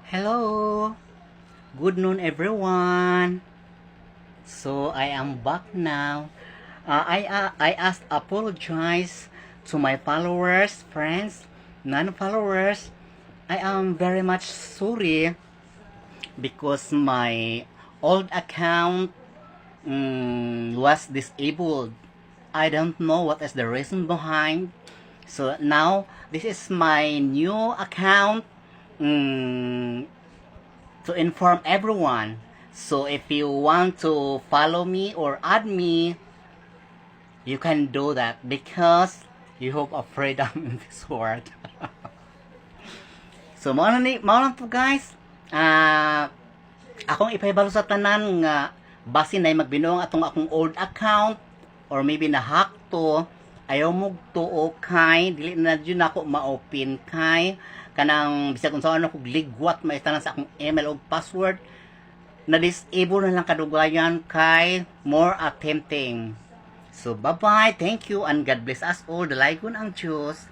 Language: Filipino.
Hello, good noon everyone. So I am back now. I asked apologize to my followers, friends, non-followers. I am very much sorry because my old account was disabled. I don't know what is the reason behind. So now this is my new account. To inform everyone. So if you want to follow me or add me, you can do that because you hope of freedom in this world. So mao na to guys. Akong ipahibalo sa tanan nga basin na magbinuang akong old account or maybe na hack to, ayaw mo tuo kay dili na jud nako ma-open kay kanang bisag unsa ano kog ligwat maistanan sa akong email o password na disable na lang kadugayan kay more attempting. So bye bye, thank you and God bless us all. Dalaygon ang Diyos.